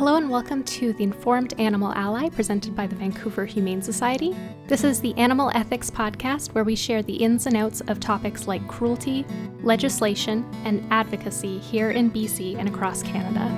Hello and welcome to the Informed Animal Ally presented by the Vancouver Humane Society. This is the Animal Ethics Podcast where we share the ins and outs of topics like cruelty, legislation, and advocacy here in BC and across Canada.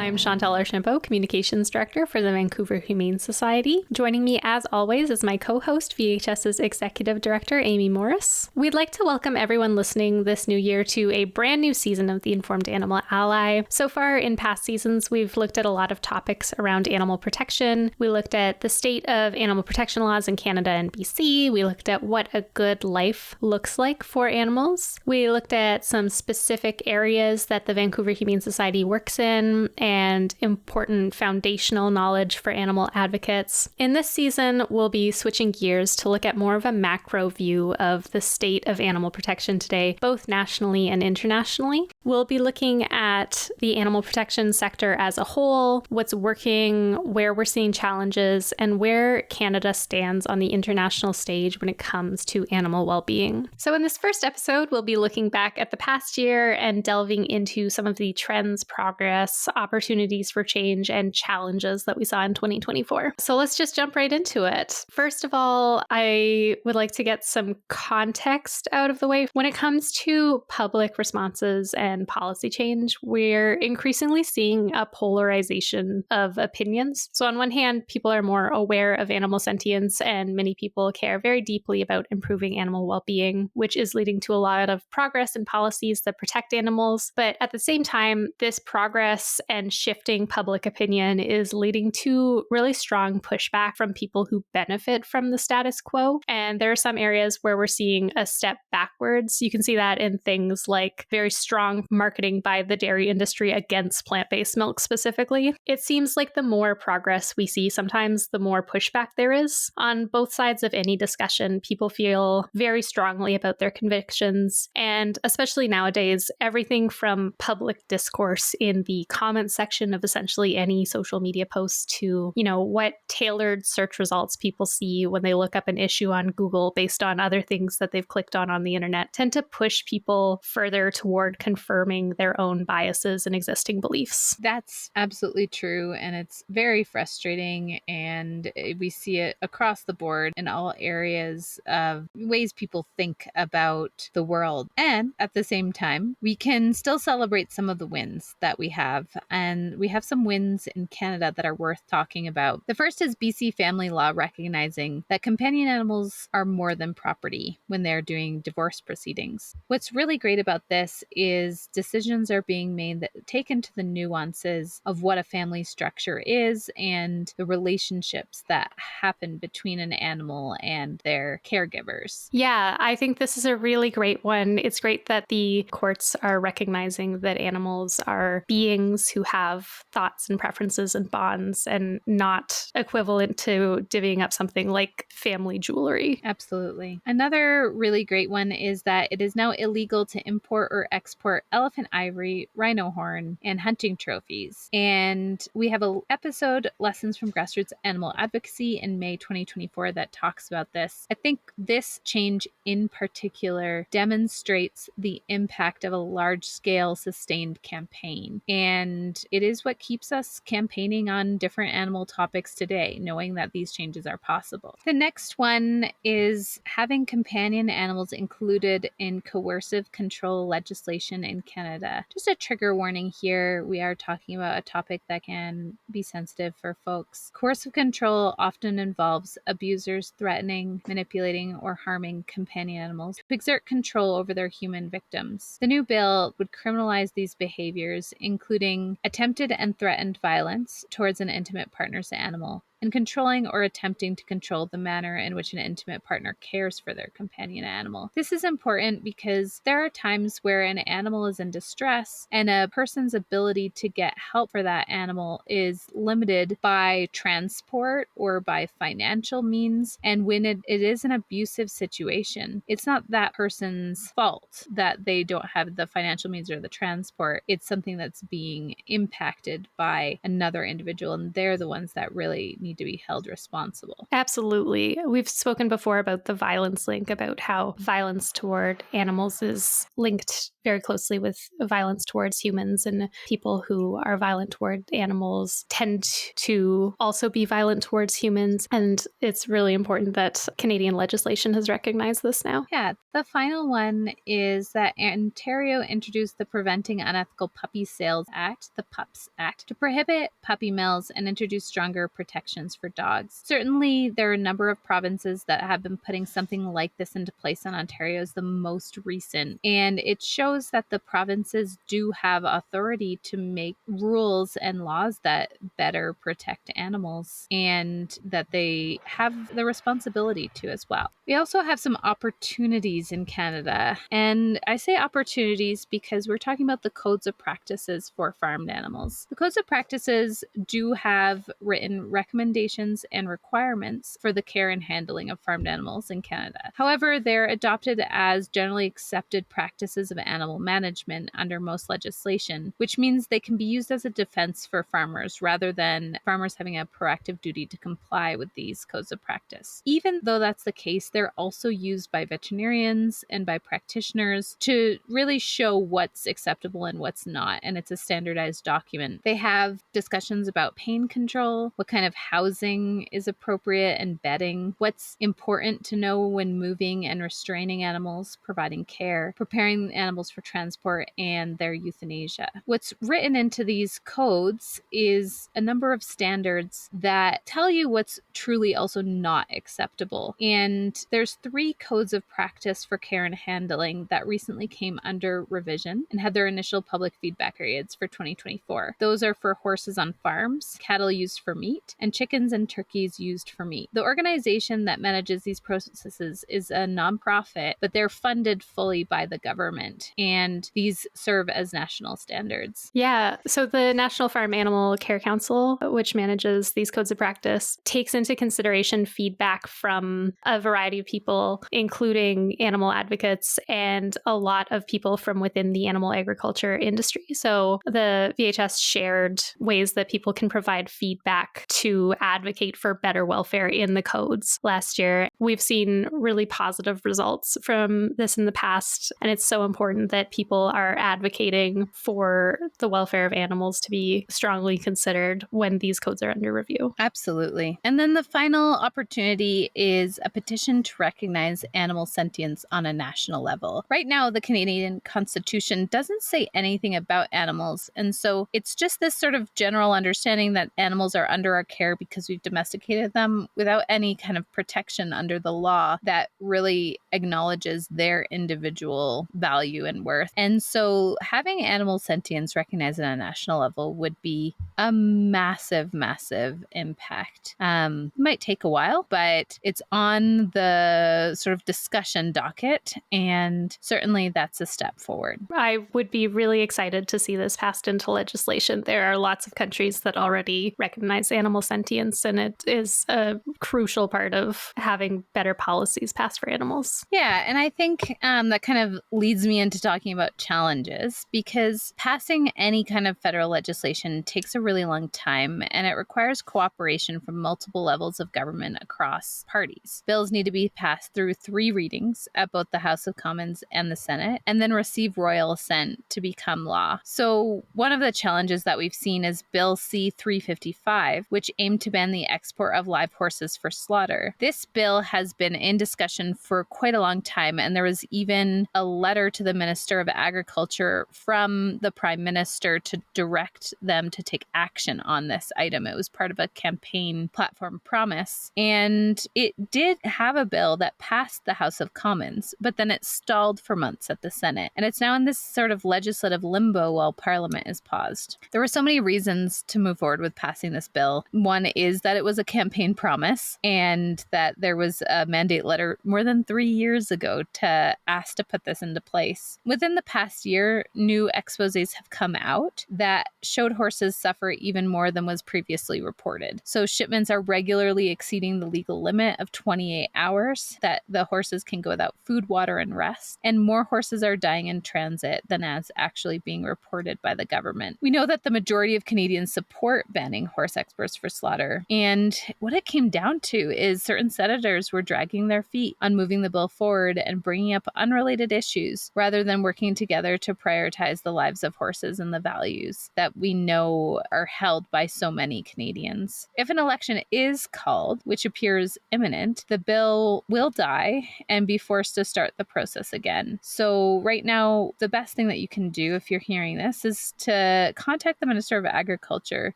I'm Chantelle Archambault, Communications Director for the Vancouver Humane Society. Joining me, as always, is my co-host, VHS's Executive Director, Amy Morris. We'd like to welcome everyone listening this new year to a brand new season of the Informed Animal Ally. So far, in past seasons, we've looked at a lot of topics around animal protection. We looked at the state of animal protection laws in Canada and BC. We looked at what a good life looks like for animals. We looked at some specific areas that the Vancouver Humane Society works in and important foundational knowledge for animal advocates. In this season, we'll be switching gears to look at more of a macro view of the state of animal protection today, both nationally and internationally. We'll be looking at the animal protection sector as a whole, what's working, where we're seeing challenges, and where Canada stands on the international stage when it comes to animal well-being. So in this first episode, we'll be looking back at the past year and delving into some of the trends, progress, opportunities for change, and challenges that we saw in 2024. So let's just jump right into it. First of all, I would like to get some context out of the way. When it comes to public responses and policy change, we're increasingly seeing a polarization of opinions. So on one hand, people are more aware of animal sentience, and many people care very deeply about improving animal well-being, which is leading to a lot of progress in policies that protect animals. But at the same time, this progress and shifting public opinion is leading to really strong pushback from people who benefit from the status quo. And there are some areas where we're seeing a step backwards. You can see that in things like very strong marketing by the dairy industry against plant-based milk specifically. It seems like the more progress we see, sometimes the more pushback there is. On both sides of any discussion, people feel very strongly about their convictions. And especially nowadays, everything from public discourse in the comment section of essentially any social media post to, what tailored search results people see when they look up an issue on Google based on other things that they've clicked on the internet tend to push people further toward confirming their own biases and existing beliefs. That's absolutely true. And it's very frustrating. And we see it across the board in all areas of ways people think about the world. And at the same time, we can still celebrate some of the wins that we have. And we have some wins in Canada that are worth talking about. The first is BC family law recognizing that companion animals are more than property when they're doing divorce proceedings. What's really great about this is decisions are being made that take into the nuances of what a family structure is and the relationships that happen between an animal and their caregivers. Yeah, I think this is a really great one. It's great that the courts are recognizing that animals are beings who have thoughts and preferences and bonds and not equivalent to divvying up something like family jewelry. Absolutely. Another really great one is that it is now illegal to import or export elephant ivory, rhino horn, and hunting trophies. And we have an episode, Lessons from Grassroots Animal Advocacy, in May 2024 that talks about this. I think this change in particular demonstrates the impact of a large-scale sustained campaign. And it is what keeps us campaigning on different animal topics today, knowing that these changes are possible. The next one is having companion animals included in coercive control legislation in Canada. Just a trigger warning here, we are talking about a topic that can be sensitive for folks. Coercive control often involves abusers threatening, manipulating, or harming companion animals to exert control over their human victims. The new bill would criminalize these behaviors, including attempted and threatened violence towards an intimate partner's animal, and controlling or attempting to control the manner in which an intimate partner cares for their companion animal. This is important because there are times where an animal is in distress and a person's ability to get help for that animal is limited by transport or by financial means. And when it is an abusive situation, it's not that person's fault that they don't have the financial means or the transport. It's something that's being impacted by another individual, and they're the ones that really need need to be held responsible. Absolutely. We've spoken before about the violence link, about how violence toward animals is linked very closely with violence towards humans, and people who are violent toward animals tend to also be violent towards humans. And it's really important that Canadian legislation has recognized this now. Yeah, the final one is that Ontario introduced the Preventing Unethical Puppy Sales Act, the PUPS Act, to prohibit puppy mills and introduce stronger protections for dogs. Certainly, there are a number of provinces that have been putting something like this into place, and Ontario is the most recent. And it shows that the provinces do have authority to make rules and laws that better protect animals, and that they have the responsibility to as well. We also have some opportunities in Canada. And I say opportunities because we're talking about the codes of practices for farmed animals. The codes of practices do have written recommendations and requirements for the care and handling of farmed animals in Canada. However, they're adopted as generally accepted practices of animal management under most legislation, which means they can be used as a defense for farmers rather than farmers having a proactive duty to comply with these codes of practice. Even though that's the case, they're also used by veterinarians and by practitioners to really show what's acceptable and what's not, and it's a standardized document. They have discussions about pain control, what kind of housing is appropriate and bedding, what's important to know when moving and restraining animals, providing care, preparing animals for transport, and their euthanasia. What's written into these codes is a number of standards that tell you what's truly also not acceptable. And there's 3 codes of practice for care and handling that recently came under revision and had their initial public feedback periods for 2024. Those are for horses on farms, cattle used for meat, and chickens and turkeys used for meat. The organization that manages these processes is a nonprofit, but they're funded fully by the government, and these serve as national standards. Yeah, so the National Farm Animal Care Council, which manages these codes of practice, takes into consideration feedback from a variety of people, including animal advocates and a lot of people from within the animal agriculture industry. So the VHS shared ways that people can provide feedback to advocate for better welfare in the codes last year. We've seen really positive results from this in the past, and it's so important that people are advocating for the welfare of animals to be strongly considered when these codes are under review. Absolutely. And then the final opportunity is a petition to recognize animal sentience on a national level. Right now, the Canadian Constitution doesn't say anything about animals. And so it's just this sort of general understanding that animals are under our care because we've domesticated them without any kind of protection under the law that really acknowledges their individual value and worth. And so having animal sentience recognized on a national level would be a massive, massive impact. It might take a while, but it's on the sort of discussion docket, and certainly that's a step forward. I would be really excited to see this passed into legislation. There are lots of countries that already recognize animal sentience, and it is a crucial part of having better policies passed for animals. Yeah, and I think that kind of leads me into talking about challenges, because passing any kind of federal legislation takes a really long time, and it requires cooperation from multiple levels of government across parties. Bills need to be passed through 3 readings at both the House of Commons and the Senate, and then receive royal assent to become law. So one of the challenges that we've seen is Bill C-355, which aimed to ban the export of live horses for slaughter. This bill has been in discussion for quite a long time, and there was even a letter to the Minister of Agriculture from the Prime Minister to direct them to take action on this item. It was part of a campaign platform promise, and it did have a bill that passed the House of Commons, but then it stalled for months at the Senate, and it's now in this sort of legislative limbo while Parliament is paused. There were so many reasons to move forward with passing this bill. One is that it was a campaign promise, and that there was a mandate letter more than 3 years ago to ask to put this into place. Within the past year, new exposés have come out that showed horses suffering or even more than was previously reported. So shipments are regularly exceeding the legal limit of 28 hours that the horses can go without food, water, and rest. And more horses are dying in transit than as actually being reported by the government. We know that the majority of Canadians support banning horse exports for slaughter. And what it came down to is certain senators were dragging their feet on moving the bill forward and bringing up unrelated issues rather than working together to prioritize the lives of horses and the values that we know are held by so many Canadians. If an election is called, which appears imminent, the bill will die and be forced to start the process again. So right now, the best thing that you can do if you're hearing this is to contact the Minister of Agriculture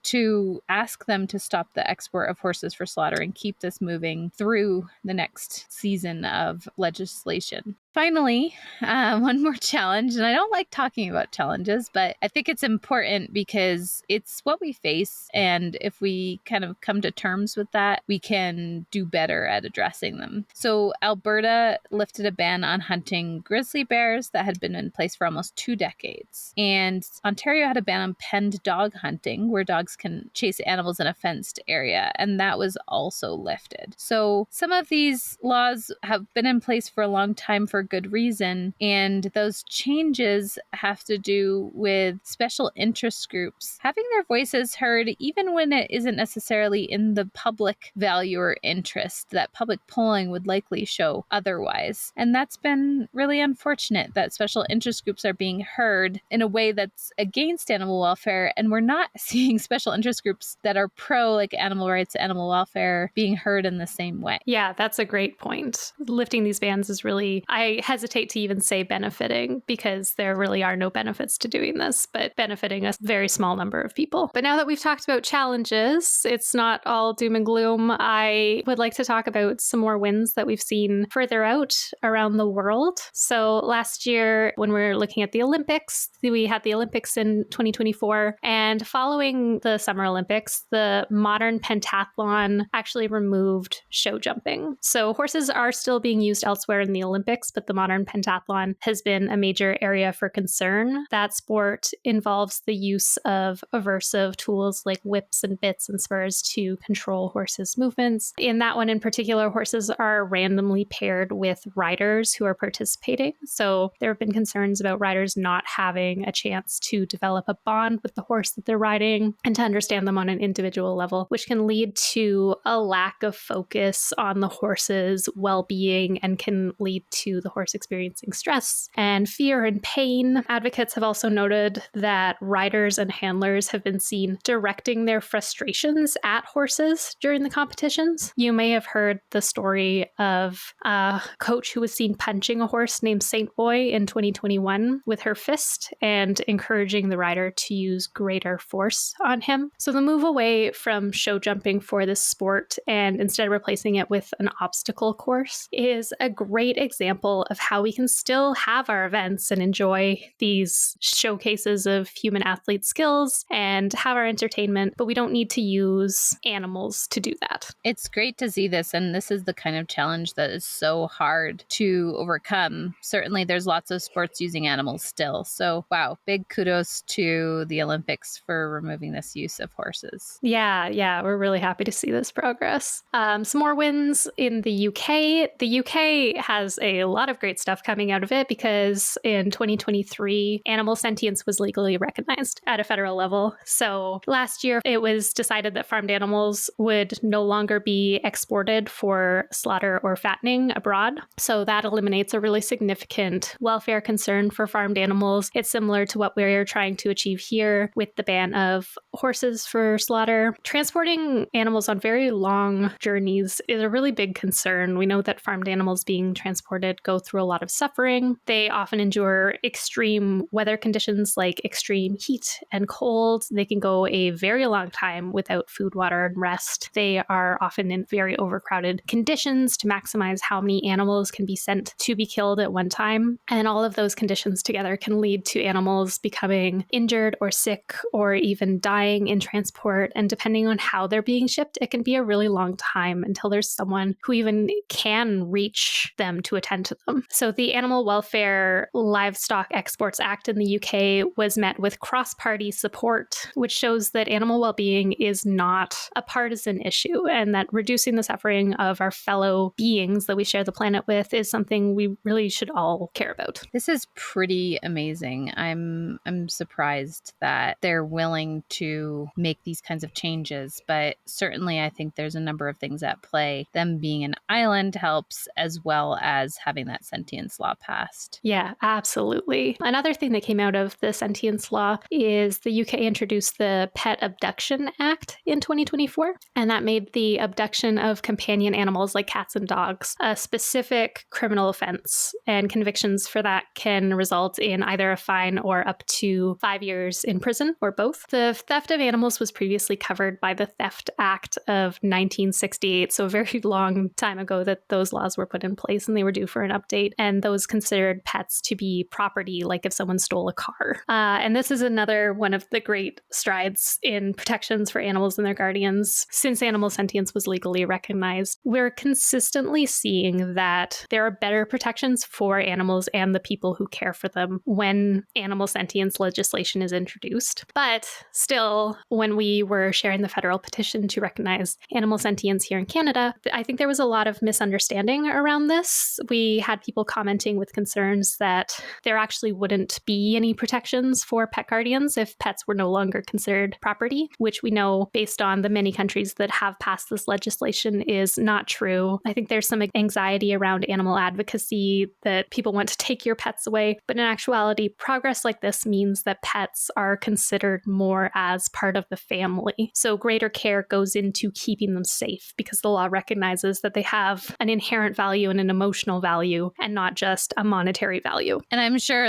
to ask them to stop the export of horses for slaughter and keep this moving through the next season of legislation. Finally, one more challenge, and I don't like talking about challenges, but I think it's important because it's what we face, and if we kind of come to terms with that, we can do better at addressing them. So Alberta lifted a ban on hunting grizzly bears that had been in place for almost 2 decades, and Ontario had a ban on penned dog hunting, where dogs can chase animals in a fenced area, and that was also lifted. So some of these laws have been in place for a long time for good reason, and those changes have to do with special interest groups having their voices heard even when it isn't necessarily in the public value or interest that public polling would likely show otherwise. And that's been really unfortunate that special interest groups are being heard in a way that's against animal welfare, and we're not seeing special interest groups that are pro like animal rights, animal welfare being heard in the same way. Yeah, that's a great point. Lifting these bans is really, I hesitate to even say benefiting, because there really are no benefits to doing this, but benefiting a very small number of people. But now that we've talked about challenges, it's not all doom and gloom. I would like to talk about some more wins that we've seen further out around the world. So last year, when we were looking at the Olympics, we had the Olympics in 2024, and following the Summer Olympics, the modern pentathlon actually removed show jumping. So horses are still being used elsewhere in the Olympics, but the modern pentathlon has been a major area for concern. That sport involves the use of aversive tools like whips and bits and spurs to control horses' movements. In that one in particular, horses are randomly paired with riders who are participating. So there have been concerns about riders not having a chance to develop a bond with the horse that they're riding and to understand them on an individual level, which can lead to a lack of focus on the horse's well-being and can lead to the horse experiencing stress and fear and pain. Advocates have also noted that riders and handlers have been seen directing their frustrations at horses during the competitions. You may have heard the story of a coach who was seen punching a horse named Saint Boy in 2021 with her fist and encouraging the rider to use greater force on him. So the move away from show jumping for this sport and instead replacing it with an obstacle course is a great example of how we can still have our events and enjoy these showcases of human athlete skills and have our entertainment, but we don't need to use animals to do that. It's great to see this, and this is the kind of challenge that is so hard to overcome. Certainly, there's lots of sports using animals still. So, wow, big kudos to the Olympics for removing this use of horses. Yeah, we're really happy to see this progress. Some more wins in the UK. The UK has a lot of great stuff coming out of it because in 2023, animal sentience was legally recognized at a federal level. So last year, it was decided that farmed animals would no longer be exported for slaughter or fattening abroad. So that eliminates a really significant welfare concern for farmed animals. It's similar to what we're trying to achieve here with the ban of horses for slaughter. Transporting animals on very long journeys is a really big concern. We know that farmed animals being transported go through a lot of suffering. They often endure extreme weather conditions like extreme heat and cold. They can go a very long time without food, water, and rest. They are often in very overcrowded conditions to maximize how many animals can be sent to be killed at one time. And all of those conditions together can lead to animals becoming injured or sick or even dying dying in transport, and depending on how they're being shipped, it can be a really long time until there's someone who even can reach them to attend to them. So the Animal Welfare Livestock Exports Act in the UK was met with cross-party support, which shows that animal well-being is not a partisan issue, and that reducing the suffering of our fellow beings that we share the planet with is something we really should all care about. This is pretty amazing. I'm surprised that they're willing to make these kinds of changes, but certainly I think there's a number of things at play. Them being an island helps, as well as having that sentience law passed. Yeah, absolutely. Another thing that came out of the sentience law is the UK introduced the Pet Abduction Act in 2024, and that made the abduction of companion animals like cats and dogs a specific criminal offense, and convictions for that can result in either a fine or up to 5 years in prison, or both. The theft of animals was previously covered by the Theft Act of 1968, so a very long time ago that those laws were put in place, and they were due for an update, and those considered pets to be property, like if someone stole a car. And this is another one of the great strides in protections for animals and their guardians since animal sentience was legally recognized. We're consistently seeing that there are better protections for animals and the people who care for them when animal sentience legislation is introduced. But still, when we were sharing the federal petition to recognize animal sentience here in Canada, I think there was a lot of misunderstanding around this. We had people commenting with concerns that there actually wouldn't be any protections for pet guardians if pets were no longer considered property, which we know based on the many countries that have passed this legislation is not true. I think there's some anxiety around animal advocacy that people want to take your pets away, but in actuality, progress like this means that pets are considered more as part of the family. So greater care goes into keeping them safe because the law recognizes that they have an inherent value and an emotional value and not just a monetary value. And I'm sure,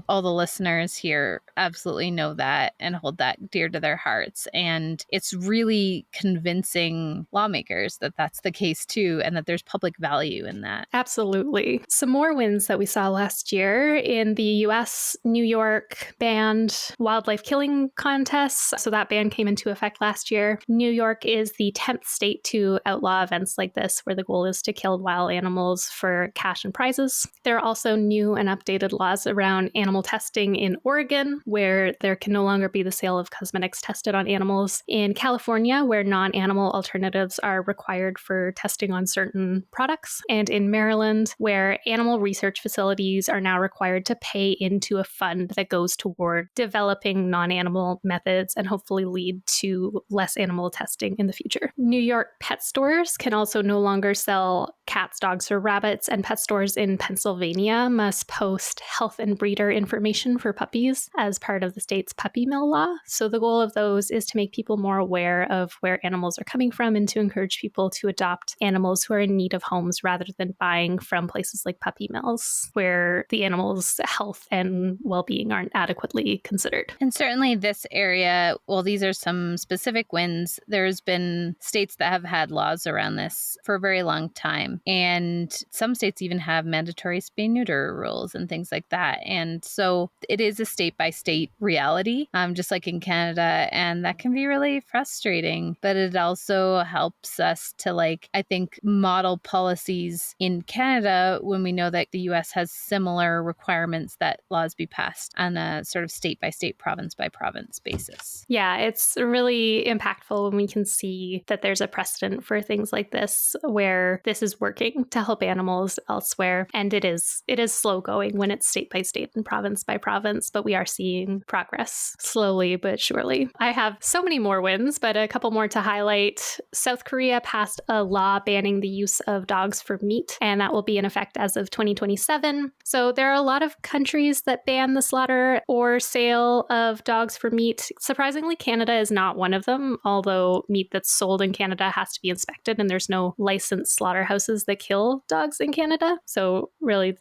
all the listeners here absolutely know that and hold that dear to their hearts. And it's really convincing lawmakers that that's the case too, and that there's public value in that. Absolutely. Some more wins that we saw last year in the US, New York banned wildlife killing contests. So that ban came into effect last year. New York is the 10th state to outlaw events like this, where the goal is to kill wild animals for cash and prizes. There are also new and updated laws around animal testing in Oregon, where there can no longer be the sale of cosmetics tested on animals. In California, where non-animal alternatives are required for testing on certain products. And in Maryland, where animal research facilities are now required to pay into a fund that goes toward developing non-animal methods and hopefully lead to less animal testing in the future. New York pet stores can also no longer sell cats, dogs, or rabbits, and pet stores in Pennsylvania must post health and breeder information for puppies as part of the state's puppy mill law. So the goal of those is to make people more aware of where animals are coming from and to encourage people to adopt animals who are in need of homes rather than buying from places like puppy mills, where the animals' health and well-being aren't adequately considered. And certainly this area, well, these are some specific wins. There's been states that have had laws around this for a very long time. And some states even have mandatory spay-neuter rules and things like that. And so it is a state-by-state reality, just like in Canada. And that can be really frustrating. But it also helps us to, I think, model policies in Canada when we know that the US has similar requirements that laws be passed on a sort of state-by-state, province-by-province basis. Yeah, it's really impactful when we can see that there's a precedent for things like this, where this is working to help animals elsewhere. And it is slow going when it's state by state and province by province, but we are seeing progress slowly but surely. I have so many more wins, but a couple more to highlight. South Korea passed a law banning the use of dogs for meat, and that will be in effect as of 2027. So there are a lot of countries that ban the slaughter or sale of dogs for meat. Surprisingly, Canada is not one of them, although meat that's sold in Canada has to be inspected, and there's no licensed slaughterhouses that kill dogs in Canada. So really,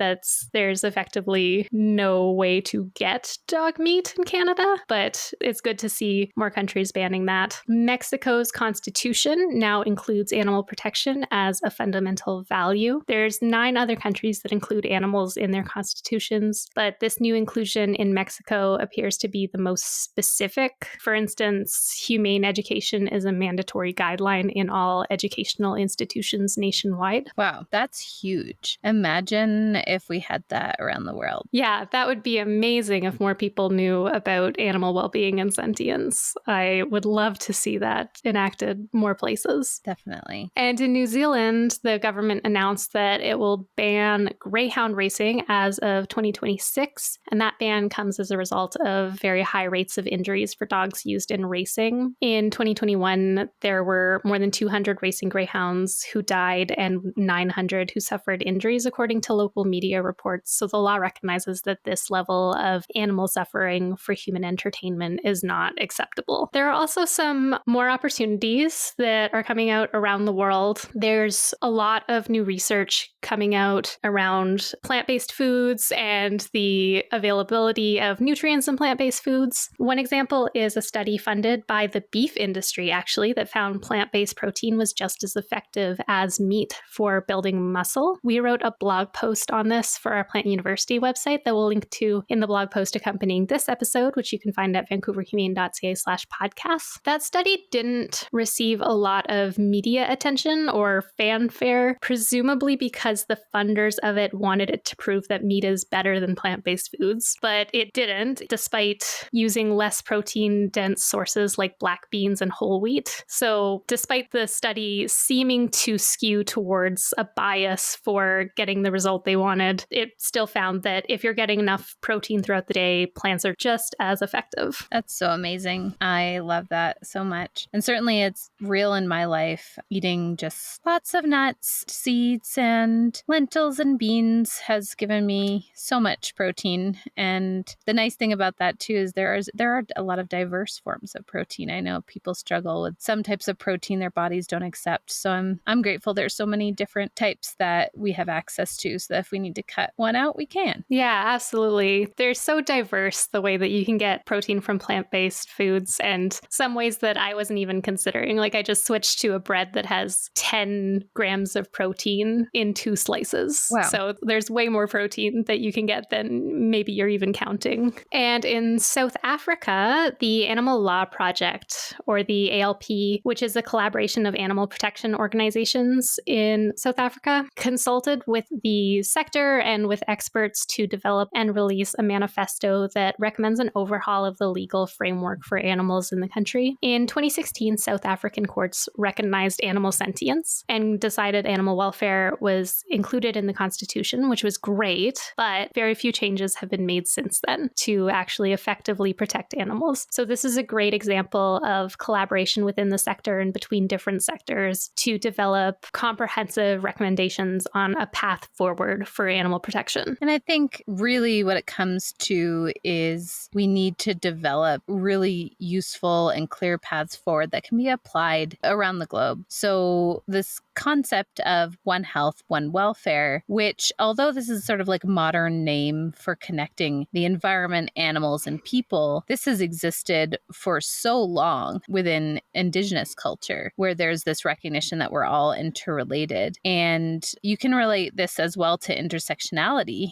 there's effectively no way to get dog meat in Canada, but it's good to see more countries banning that. Mexico's constitution now includes animal protection as a fundamental value. There's 9 other countries that include animals in their constitutions, but this new inclusion in Mexico appears to be the most specific specific. For instance, humane education is a mandatory guideline in all educational institutions nationwide. Wow, that's huge. Imagine if we had that around the world. Yeah, that would be amazing if more people knew about animal well-being and sentience. I would love to see that enacted more places. Definitely. And in New Zealand, the government announced that it will ban greyhound racing as of 2026. And that ban comes as a result of very high rates of injuries for dogs used in racing. In 2021, there were more than 200 racing greyhounds who died and 900 who suffered injuries, according to local media reports. So the law recognizes that this level of animal suffering for human entertainment is not acceptable. There are also some more opportunities that are coming out around the world. There's a lot of new research coming out around plant-based foods and the availability of nutrients in plant-based foods. One example is a study funded by the beef industry, actually, that found plant-based protein was just as effective as meat for building muscle. We wrote a blog post on this for our Plant University website that we'll link to in the blog post accompanying this episode, which you can find at vancouverhumane.ca/podcast. That study didn't receive a lot of media attention or fanfare, presumably because the funders of it wanted it to prove that meat is better than plant-based foods, but it didn't, despite using less protein-dense sources like black beans and whole wheat. So despite the study seeming to skew towards a bias for getting the result they wanted, it still found that if you're getting enough protein throughout the day, plants are just as effective. That's so amazing. I love that so much. And certainly it's real in my life. Eating just lots of nuts, seeds, and lentils and beans has given me so much protein. And the nice thing about that too is there are a lot of diverse forms of protein. I know people struggle with some types of protein their bodies don't accept. So I'm grateful there's so many different types that we have access to, so that if we need to cut one out, we can. Yeah, absolutely. They're so diverse, the way that you can get protein from plant-based foods, and some ways that I wasn't even considering. Like I just switched to a bread that has 10 grams of protein in 2 slices. Wow. So there's way more protein that you can get than maybe you're even counting. And in South Africa, the Animal Law Project, or the ALP, which is a collaboration of animal protection organizations in South Africa, consulted with the sector and with experts to develop and release a manifesto that recommends an overhaul of the legal framework for animals in the country. In 2016, South African courts recognized animal sentience and decided animal welfare was included in the constitution, which was great, but very few changes have been made since then to actually effectively protect animals. So this is a great example of collaboration within the sector and between different sectors to develop comprehensive recommendations on a path forward for animal protection. And I think really what it comes to is we need to develop really useful and clear paths forward that can be applied around the globe. So this concept of one health, one welfare, which although this is sort of like a modern name for connecting the environment, animals, and people, this has existed for so long within Indigenous culture, where there's this recognition that we're all interrelated. And you can relate this as well to intersectionality,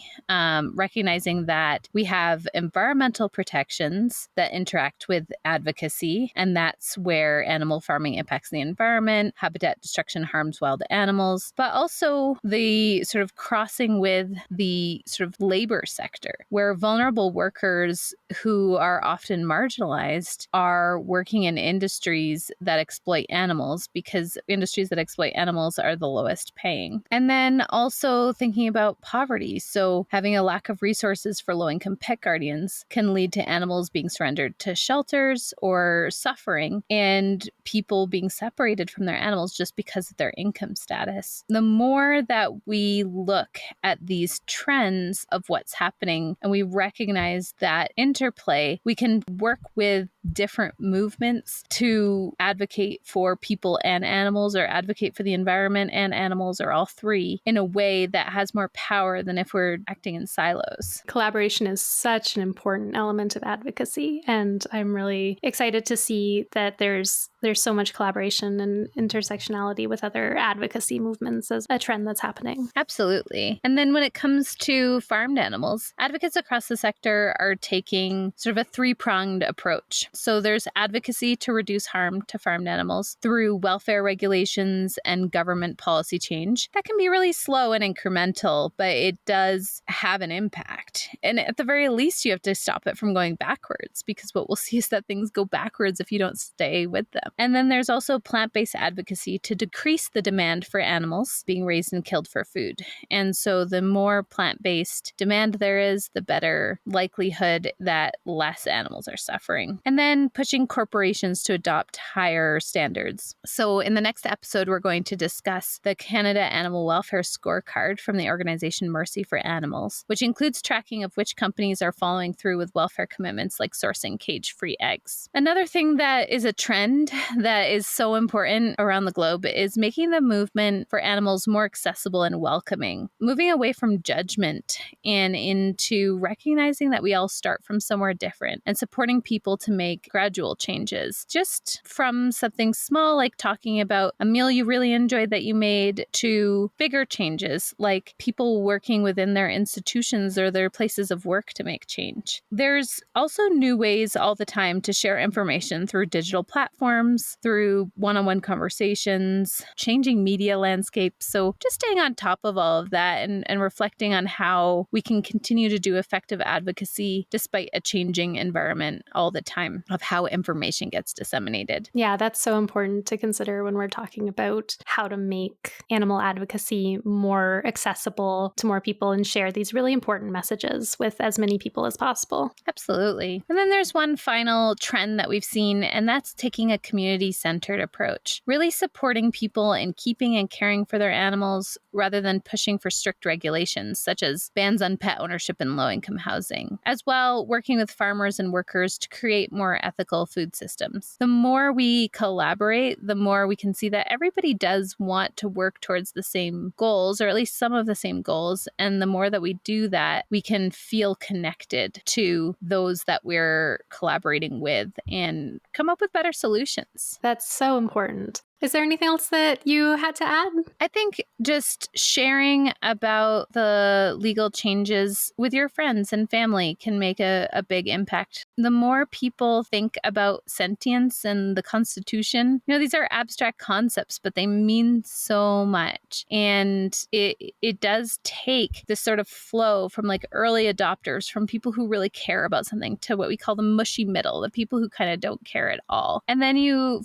recognizing that we have environmental protections that interact with advocacy, and that's where animal farming impacts the environment, habitat destruction harms wild animals, but also the sort of crossing with the sort of labor sector, where vulnerable workers who are often marginalized are working in industries that exploit animals, because industries that exploit animals are the lowest paying. And then also thinking about poverty. So having a lack of resources for low-income pet guardians can lead to animals being surrendered to shelters or suffering, and people being separated from their animals just because of their income status. The more that we look at these trends of what's happening and we recognize that interplay, we can work with different movements to advocate for people and animals, or advocate for the environment and animals, or all three, in a way that has more power than if we're acting in silos. Collaboration is such an important element of advocacy, and I'm really excited to see that there's there's so much collaboration and intersectionality with other advocacy movements as a trend that's happening. Absolutely. And then when it comes to farmed animals, advocates across the sector are taking sort of a three-pronged approach. So there's advocacy to reduce harm to farmed animals through welfare regulations and government policy change. That can be really slow and incremental, but it does have an impact. And at the very least, you have to stop it from going backwards, because what we'll see is that things go backwards if you don't stay with them. And then there's also plant-based advocacy to decrease the demand for animals being raised and killed for food. And so the more plant-based demand there is, the better likelihood that less animals are suffering. And then pushing corporations to adopt higher standards. So in the next episode, we're going to discuss the Canada Animal Welfare Scorecard from the organization Mercy for Animals, which includes tracking of which companies are following through with welfare commitments like sourcing cage-free eggs. Another thing that is a trend that is so important around the globe is making the movement for animals more accessible and welcoming, moving away from judgment and into recognizing that we all start from somewhere different and supporting people to make gradual changes. Just from something small like talking about a meal you really enjoyed that you made to bigger changes like people working within their institutions or their places of work to make change. There's also new ways all the time to share information through digital platforms, through one-on-one conversations, changing media landscapes. So just staying on top of all of that and reflecting on how we can continue to do effective advocacy despite a changing environment all the time of how information gets disseminated. Yeah, that's so important to consider when we're talking about how to make animal advocacy more accessible to more people and share these really important messages with as many people as possible. Absolutely. And then there's one final trend that we've seen, and that's taking a community-centered approach, really supporting people in keeping and caring for their animals rather than pushing for strict regulations, such as bans on pet ownership in low-income housing. As well, working with farmers and workers to create more ethical food systems. The more we collaborate, the more we can see that everybody does want to work towards the same goals, or at least some of the same goals. And the more that we do that, we can feel connected to those that we're collaborating with and come up with better solutions. That's so important. Is there anything else that you had to add? I think just sharing about the legal changes with your friends and family can make a big impact. The more people think about sentience and the Constitution, these are abstract concepts, but they mean so much. And it does take this sort of flow from like early adopters, from people who really care about something, to what we call the mushy middle, the people who kind of don't care at all. And then you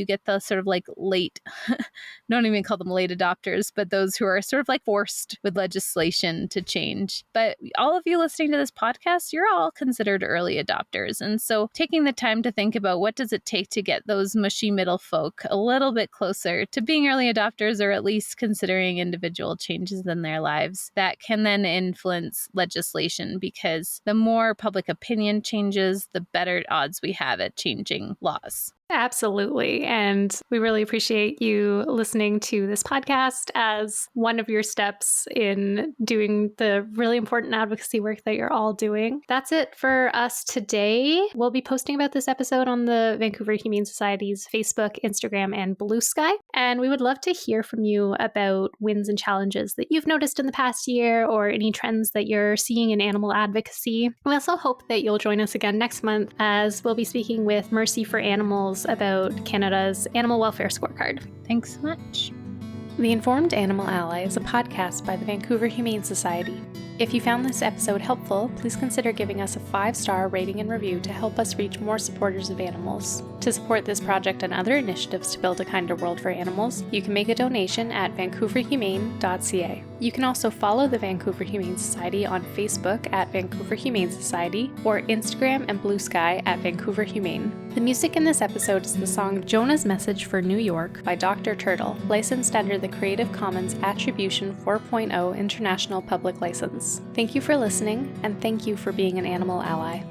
get the sort of like late, don't even call them late adopters, but those who are sort of like forced with legislation to change. But all of you listening to this podcast, you're all considered early adopters. And so taking the time to think about what does it take to get those mushy middle folk a little bit closer to being early adopters, or at least considering individual changes in their lives that can then influence legislation, because the more public opinion changes, the better odds we have at changing laws. Absolutely. And we really appreciate you listening to this podcast as one of your steps in doing the really important advocacy work that you're all doing. That's it for us today. We'll be posting about this episode on the Vancouver Humane Society's Facebook, Instagram, and Blue Sky. And we would love to hear from you about wins and challenges that you've noticed in the past year, or any trends that you're seeing in animal advocacy. We also hope that you'll join us again next month, as we'll be speaking with Mercy for Animals about Canada's Animal Welfare Scorecard. Thanks so much. The Informed Animal Ally is a podcast by the Vancouver Humane Society. If you found this episode helpful, please consider giving us a 5-star rating and review to help us reach more supporters of animals. To support this project and other initiatives to build a kinder world for animals, you can make a donation at vancouverhumane.ca. You can also follow the Vancouver Humane Society on Facebook at Vancouver Humane Society, or Instagram and Blue Sky at Vancouver Humane. The music in this episode is the song Jonah's Message for New York by Dr. Turtle, licensed under the Creative Commons Attribution 4.0 International Public License. Thank you for listening, and thank you for being an animal ally.